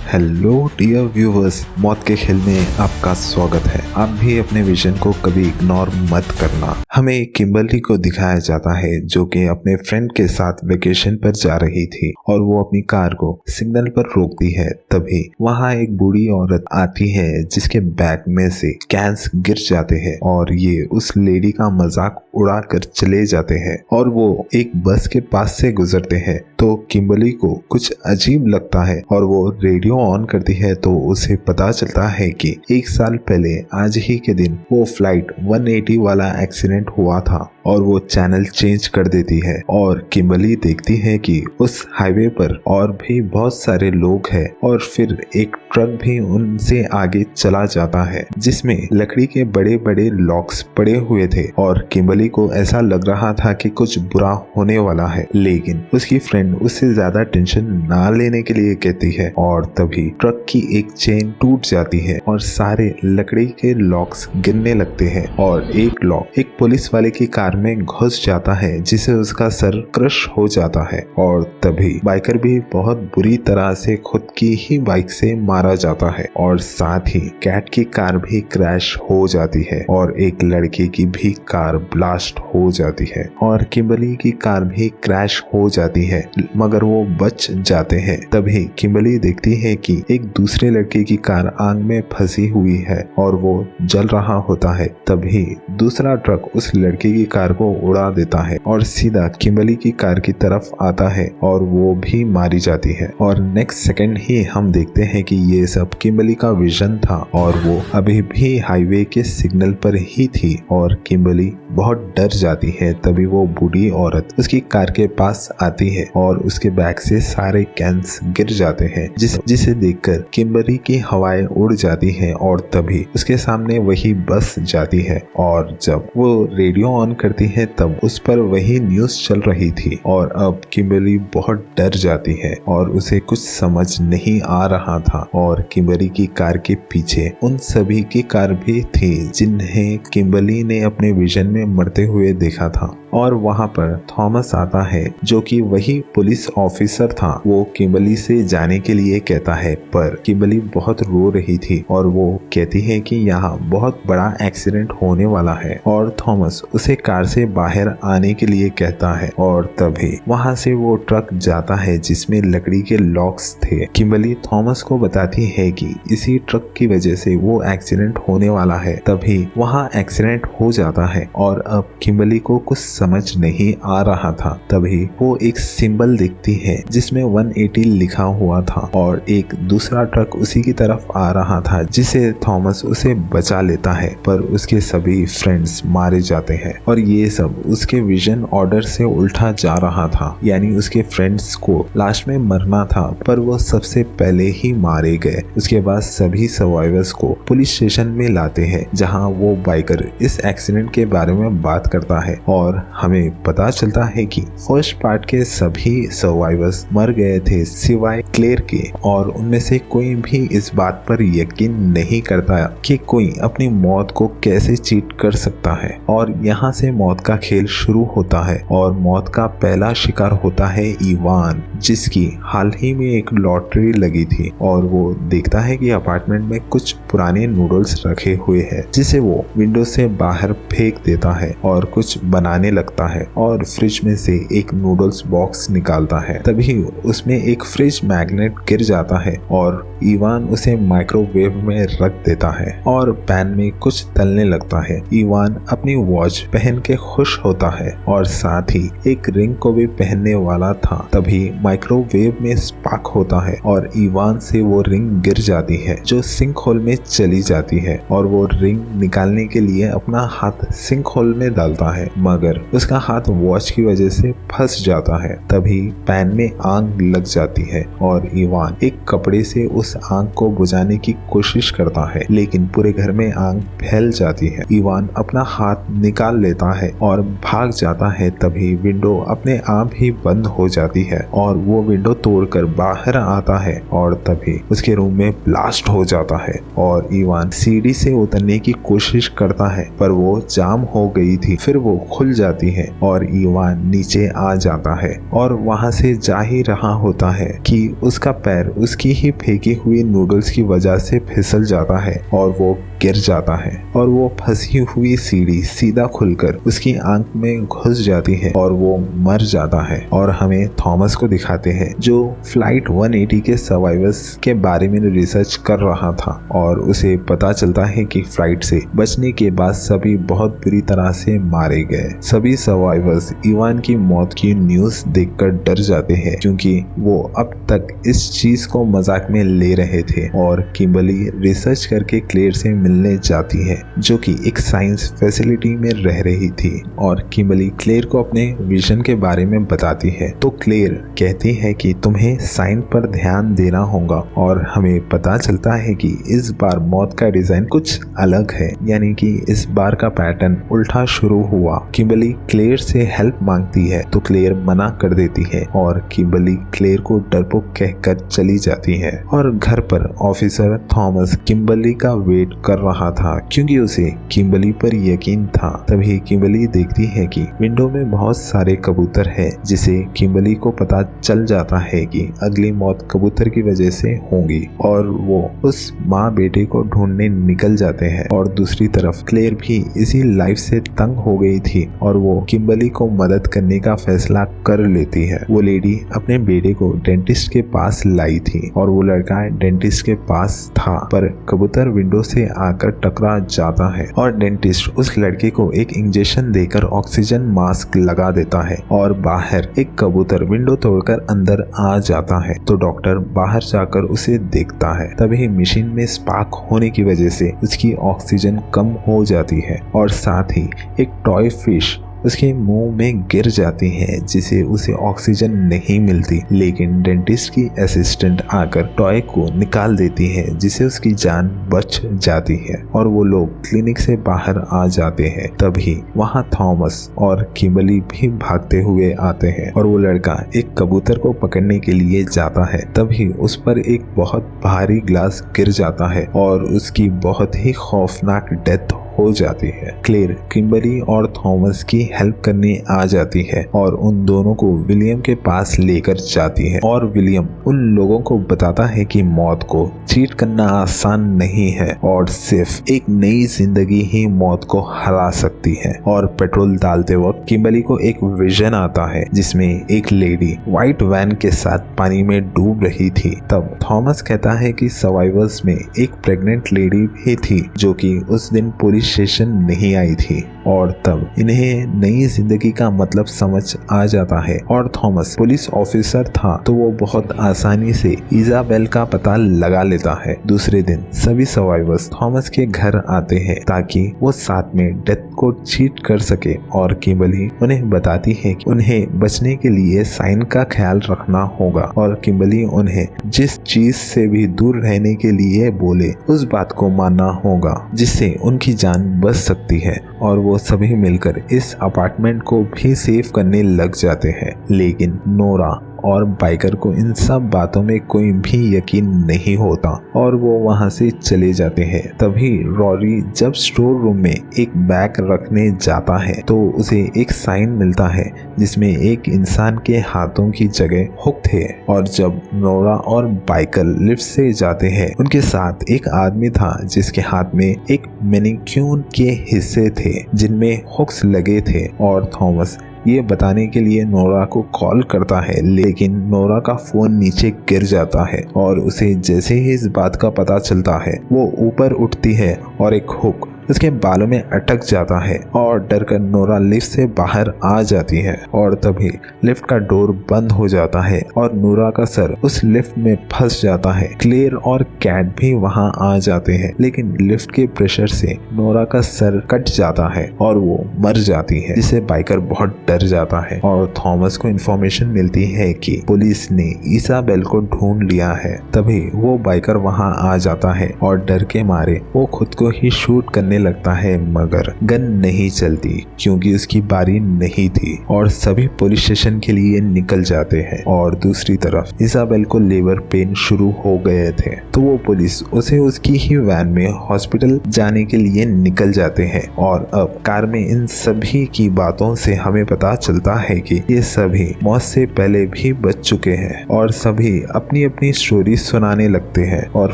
Hello dear viewers, मौत के खेल में आपका स्वागत है। आप भी अपने विजन को कभी इग्नोर मत करना। हमें किम्बरली को दिखाया जाता है जो कि अपने फ्रेंड के साथ वेकेशन पर जा रही थी और वो अपनी कार को सिग्नल पर रोकती है। तभी वहाँ एक बूढ़ी औरत आती है जिसके बैग में से कैंस गिर जाते हैं और ये उस लेडी का मजाक उड़ाकर चले जाते हैं और वो एक बस के पास से गुजरते हैं। तो किम्बरली को कुछ अजीब लगता है और वो रेडियो ऑन करती है तो उसे पता चलता है कि 1 साल पहले आज ही के दिन वो फ्लाइट 180 वाला एक्सीडेंट हुआ था और वो चैनल चेंज कर देती है और किम्बरली देखती है कि उस हाईवे पर और भी बहुत सारे लोग हैं और फिर एक ट्रक भी उनसे आगे चला जाता है जिसमें लकड़ी के बड़े बड़े लॉक्स पड़े हुए थे और किम्बरली को ऐसा लग रहा था कि कुछ बुरा होने वाला है, लेकिन उसकी फ्रेंड उससे ज्यादा टेंशन ना लेने के लिए कहती है और तभी ट्रक की एक चेन टूट जाती है और सारे लकड़ी के लॉक्स गिरने लगते हैं और एक लॉक एक पुलिस वाले की कार में घुस जाता है जिसे उसका सर क्रश हो जाता है और तभी बाइकर भी बहुत बुरी तरह से खुद की ही बाइक से मारा जाता है और साथ ही कैट की कार भी क्रैश हो जाती है और एक लड़के की भी कार ब्लास्ट हो जाती है और किम्बरली की कार भी क्रैश हो जाती है मगर वो बच जाते हैं। तभी किम्बरली देखती है कि एक दूसरे लड़के की कार आग में फंसी हुई है और वो जल रहा होता है। तभी दूसरा ट्रक उस लड़के की कार को उड़ा देता है और सीधा किम्बरली की कार की तरफ आता है और वो भी मारी जाती है और नेक्स्ट सेकंड ही हम देखते हैं कि ये सब किम्बरली का विजन था और वो अभी भी हाईवे के सिग्नल पर ही थी और किम्बरली बहुत डर जाती है। तभी वो बूढ़ी औरत उसकी कार के पास आती है और उसके बैग से सारे कैंस गिर जाते हैं जिसे देखकर किम्बरली की हवाएं उड़ जाती हैं और तभी उसके सामने वही बस जाती है और जब वो रेडियो ऑन करती है तब उस पर वही न्यूज चल रही थी और अब किम्बरली बहुत डर जाती है और उसे कुछ समझ नहीं आ रहा था और किम्बरली की कार के पीछे उन सभी की कार भी थी जिन्हें किम्बरली ने अपने विजन में मरते हुए देखा था और वहां पर थॉमस आता है जो कि वही पुलिस ऑफिसर था। वो किम्बरली से जाने के लिए कहता है पर किम्बरली बहुत रो रही थी और वो कहती है कि यहाँ बहुत बड़ा एक्सीडेंट होने वाला है और थॉमस उसे कार से बाहर आने के लिए कहता है और तभी वहां से वो ट्रक जाता है जिसमें लकड़ी के लॉक्स थे। किम्बरली थॉमस को बताती है कि इसी ट्रक की वजह से वो एक्सीडेंट होने वाला है। तभी वहाँ एक्सीडेंट हो जाता है और अब किम्बरली को कुछ समझ नहीं आ रहा था। तभी वो एक सिंबल देखती है जिसमें 180 लिखा हुआ था और एक दूसरा ट्रक उसी की तरफ आ रहा था जिसे थॉमस उसे बचा लेता है पर उसके सभी फ्रेंड्स मारे जाते हैं और ये सब उसके विजन ऑर्डर से उल्टा जा रहा था, यानी उसके फ्रेंड्स को लास्ट में मरना था पर वो सबसे पहले ही मारे गए। उसके बाद सभी सर्वाइवर्स को पुलिस स्टेशन में लाते हैं जहाँ वो बाइकर इस एक्सीडेंट के बारे में बात करता है और हमें पता चलता है कि फर्स्ट पार्ट के सभी सर्वाइवर्स मर गए थे सिवाय क्लेयर के और उनमें से कोई भी इस बात पर यकीन नहीं करता कि कोई अपनी मौत को कैसे चीट कर सकता है और यहाँ से मौत का खेल शुरू होता है और मौत का पहला शिकार होता है इवान जिसकी हाल ही में एक लॉटरी लगी थी और वो देखता है कि अपार्टमेंट में कुछ पुराने नूडल्स रखे हुए हैं जिसे वो विंडो से बाहर फेंक देता है और कुछ बनाने लगता है और फ्रिज में से एक नूडल्स बॉक्स निकालता है। तभी उसमें एक फ्रिज मैग्नेट गिर जाता है और इवान उसे माइक्रोवेव में रख देता है और पैन में कुछ तलने लगता है। इवान अपनी वॉच पहन के खुश होता है और साथ ही एक रिंग को भी पहनने वाला था। तभी माइक्रोवेव में स्पार्क होता है और इवान से वो रिंग गिर जाती है जो सिंक होल में चली जाती है और वो रिंग निकालने के लिए अपना हाथ सिंक होल में डालता है मगर उसका हाथ वॉच की वजह से फंस जाता है। तभी पैन में आग लग जाती है और इवान एक कपड़े से उस आग को बुझाने की कोशिश करता है लेकिन पूरे घर में आग फैल जाती है। इवान अपना हाथ निकाल लेता है और भाग जाता है। तभी विंडो अपने आप ही बंद हो जाती है और वो विंडो तोड़कर बाहर आता है और तभी उसके रूम में ब्लास्ट हो जाता है और इवान सीढ़ी से उतरने की कोशिश करता है पर वो जाम हो गई थी। फिर वो खुल जाती है और इवान नीचे आ जाता है और वहां से जा ही रहा होता है कि उसका पैर उसकी ही फेंकी हुई नूडल्स की वजह से फिसल जाता है और वो गिर जाता है और वो फंसी हुई सीढ़ी सीधा खुलकर उसकी आंख में घुस जाती है और वो मर जाता है। और हमें थॉमस को दिखाते हैं जो फ्लाइट 180 के सर्वाइवर्स के बारे में रिसर्च कर रहा था और उसे पता चलता है कि फ्लाइट से बचने के बाद सभी बहुत बुरी तरह से मारे गए। सभी सर्वाइवर्स इवान की मौत की न्यूज देखकर डर जाते हैं क्योंकि वो अब तक इस चीज को मजाक में ले रहे थे। और किम्बर्ली रिसर्च करके क्लेयर से मिलने जाती है जो कि एक साइंस फैसिलिटी में रह रही थी और किम्बर्ली क्लेयर को अपने विजन के बारे में बताती है। तो क्लेयर कहती है कि तुम्हें साइन पर ध्यान देना होगा और हमें पता चलता है कि इस बार मौत का डिजाइन कुछ अलग है, यानी कि इस बार का पैटर्न उल्टा शुरू हुआ। किम्बर्ली क्लेयर से हेल्प मांगती है तो क्लेयर मना कर देती है और किम्बर्ली क्लेयर को डरपोक कहकर चली जाती है। और घर पर ऑफिसर थॉमस किम्बर्ली का वेट कर रहा था क्योंकि उसे किम्बर्ली पर यकीन था। तभी किम्बर्ली देखती है कि विंडो में बहुत सारे कबूतर हैं, जिसे किम्बर्ली को पता चल जाता है कि अगली मौत कबूतर की वजह से होगी और वो उस माँ बेटे को ढूंढने निकल जाते हैं। और दूसरी तरफ क्लेयर भी इसी लाइफ से तंग हो गई थी और वो किम्बर्ली को मदद करने का फैसला कर लेती है। वो लेडी अपने बेटे को डेंटिस्ट के पास लाई थी और वो लड़का डेंटिस्ट के पास था पर कबूतर विंडो से आकर टकरा जाता है और डेंटिस्ट उस लड़के को एक इंजेक्शन देकर ऑक्सीजन मास्क लगा देता है और बाहर एक कबूतर विंडो तोड़कर अंदर आ जाता है। तो डॉक्टर बाहर जाकर उसे देखता है। तभी मशीन में स्पार्क होने की वजह से उसकी ऑक्सीजन कम हो जाती है और साथ ही एक टॉय फिश उसके मुंह में गिर जाती है जिसे उसे ऑक्सीजन नहीं मिलती। लेकिन डेंटिस्ट की असिस्टेंट आकर टॉय को निकाल देती है जिसे उसकी जान बच जाती है और वो लोग क्लिनिक से बाहर आ जाते हैं। तभी वहाँ थॉमस और किम्बर्ली भी भागते हुए आते हैं और वो लड़का एक कबूतर को पकड़ने के लिए जाता है। तभी उस पर एक बहुत भारी ग्लास गिर जाता है और उसकी बहुत ही खौफनाक डेथ हो जाती है। क्लेयर किम्बर्ली और थॉमस की हेल्प करने आ जाती है और उन दोनों को विलियम के पास लेकर जाती है और विलियम उन लोगों को बताता है कि मौत को चीट करना आसान नहीं है और सिर्फ एक नई जिंदगी ही मौत को हरा सकती है। और पेट्रोल डालते वक्त किम्बर्ली को एक विजन आता है जिसमें एक लेडी व्हाइट वैन के साथ पानी में डूब रही थी। तब थॉमस कहता है कि सर्वाइवर्स में एक प्रेग्नेंट लेडी भी थी जो कि उस दिन पुलिस स्टेशन नहीं आई थी और तब इन्हें नई जिंदगी का मतलब समझ आ जाता है। और थॉमस पुलिस ऑफिसर था तो वो बहुत आसानी से इजाबेल का पता लगा लेता है। दूसरे दिन सभी सर्वाइवर्स थॉमस के घर आते हैं ताकि वो साथ में डेथ को चीट कर सके और किम्बर्ली उन्हें बताती है कि उन्हें बचने के लिए साइन का ख्याल रखना होगा और किम्बर्ली उन्हें जिस चीज से भी दूर रहने के लिए बोले उस बात को मानना होगा जिससे उनकी जान बच सकती है। और वो सभी मिलकर इस अपार्टमेंट को भी सेव करने लग जाते हैं। लेकिन नोरा और बाइकर को इन सब बातों में कोई भी यकीन नहीं होता और वो वहां से चले जाते हैं। तभी रॉरी जब स्टोर रूम में एक बैग रखने जाता है तो उसे एक साइन मिलता है जिसमें एक इंसान के हाथों की जगह हुक थे। और जब नोरा और बाइकर लिफ्ट से जाते हैं उनके साथ एक आदमी था जिसके हाथ में एक मैनिक्यून के हिस्से थे जिनमें हुक्स लगे थे। और थॉमस ये बताने के लिए नोरा को कॉल करता है लेकिन नोरा का फोन नीचे गिर जाता है और उसे जैसे ही इस बात का पता चलता है वो ऊपर उठती है और एक हुक उसके बालों में अटक जाता है और डरकर नोरा लिफ्ट से बाहर आ जाती है। और तभी लिफ्ट का डोर बंद हो जाता है और नोरा का सर उस लिफ्ट में फंस जाता है। क्लेयर और कैट भी वहां आ जाते हैं लेकिन लिफ्ट के प्रेशर से नोरा का सर कट जाता है और वो मर जाती है जिससे बाइकर बहुत डर डर जाता है और थॉमस को इन्फॉर्मेशन मिलती है कि पुलिस ने इसाबेल को ढूंढ लिया है। तभी वो बाइकर वहां आ जाता है और डर के मारे वो खुद को ही शूट करने लगता है, मगर गन नहीं चलती क्योंकि उसकी बारी नहीं थी और सभी पुलिस स्टेशन के लिए निकल जाते हैं। और दूसरी तरफ इसाबेल को लेबर पेन शुरू हो गए थे, तो वो पुलिस उसे उसकी ही वैन में हॉस्पिटल जाने के लिए निकल जाते हैं। और अब कार में इन सभी की बातों से हमें पता चलता है कि ये सभी मौत से पहले भी बच चुके हैं और सभी अपनी अपनी स्टोरी सुनाने लगते हैं। और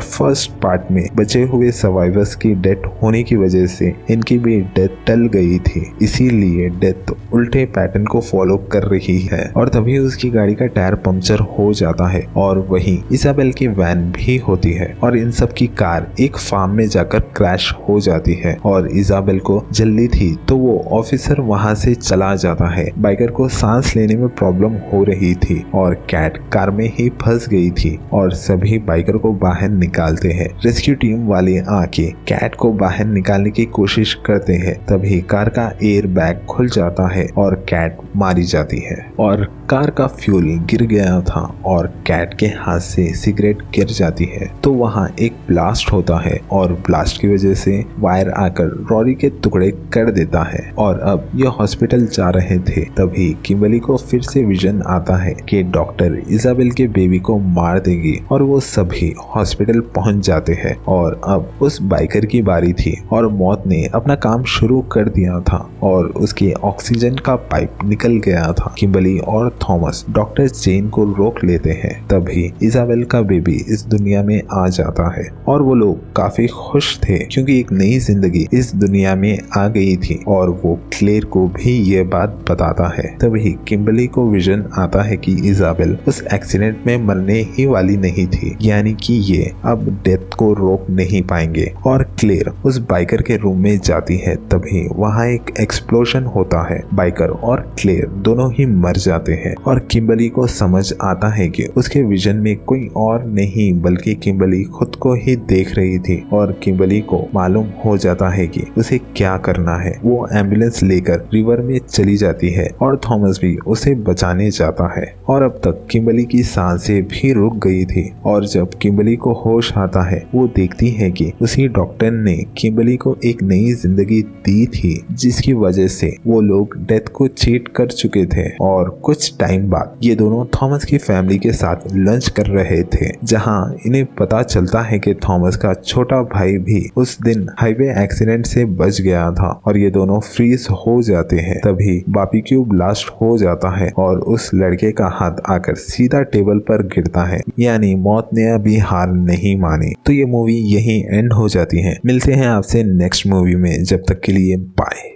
फर्स्ट पार्ट में बचे हुए सर्वाइवर्स की डेथ होने की वजह से इनकी भी डेथ टल गई थी, इसीलिए डेथ उल्टे पैटर्न को फॉलो कर रही है। और तभी उसकी गाड़ी का टायर पंक्चर हो जाता है और वहीं इसाबेल की वैन भी होती है और इन सब की कार एक फार्म में जाकर क्रैश हो जाती है। और इसाबेल को जल्दी थी तो वो ऑफिसर वहां से चला जाता है। बाइकर को सांस लेने में प्रॉब्लम हो रही थी और कैट कार में ही फंस गई थी और सभी बाइकर को बाहर निकालते हैं। रेस्क्यू टीम वाले आके कैट को बाहर निकालने की कोशिश करते हैं। तभी कार का एयर बैग खुल जाता है और कैट मारी जाती है और कार का फ्यूल गिर गया था और कैट के हाथ से सिगरेट गिर जाती है। तो वहाँ एक ब्लास्ट होता है और ब्लास्ट की वजह से वायर आकर रॉरी के टुकड़े कर देता है। और अब ये हॉस्पिटल जा रहे थे, तभी किम्बर्ली को फिर से विजन आता है कि डॉक्टर इसाबेल के बेबी को मार देगी और वो सभी हॉस्पिटल पहुंच जाते हैं। और अब उस बाइकर की बारी थी और मौत ने अपना काम शुरू कर दिया था और उसके ऑक्सीजन का पाइप निकल गया था। किम्बर्ली और थॉमस डॉक्टर जेन को रोक लेते हैं। तभी इसाबेल का बेबी इस दुनिया में आ जाता है और वो लोग काफी खुश थे क्योंकि एक नई जिंदगी इस दुनिया में आ गई थी। और वो क्लेयर को भी ये बात बताता है। तभी किम्बर्ली को विजन आता है कि इसाबेल उस एक्सीडेंट में मरने ही वाली नहीं थी, यानी कि ये अब डेथ को रोक नहीं पाएंगे। और क्लेयर उस बाइकर के रूम में जाती है। तभी वहाँ एक एक्सप्लोजन होता है। बाइकर और क्लेयर दोनों ही मर जाते हैं और किम्बर्ली को समझ आता है कि उसके विजन में कोई और नहीं बल्कि किम्बर्ली खुद को ही देख रही थी। और किम्बर्ली को मालूम हो जाता है कि उसे क्या करना है। वो एम्बुलेंस लेकर रिवर में चली जाती है और थॉमस भी उसे बचाने जाता है। और अब तक किम्बर्ली की सांसें भी रुक गई थी और जब किम्बर्ली को होश आता है वो देखती है कि उसी डॉक्टर ने किम्बर्ली को एक नई जिंदगी दी थी, जिसकी वजह से वो लोग डेथ को चीट कर चुके थे। और कुछ टाइम बाद ये दोनों थॉमस की फैमिली के साथ लंच कर रहे थे, जहां इन्हें पता चलता है कि थॉमस का छोटा भाई भी उस दिन हाईवे एक्सीडेंट से बच गया था और ये दोनों फ्रीज हो जाते हैं। तभी बारबेक्यू ब्लास्ट हो जाता है और उस लड़के का हाथ आकर सीधा टेबल पर गिरता है, यानी मौत ने अभी हार नहीं मानी। तो ये मूवी यहीं एंड हो जाती है। मिलते हैं आपसे नेक्स्ट मूवी में, जब तक के लिए बाय।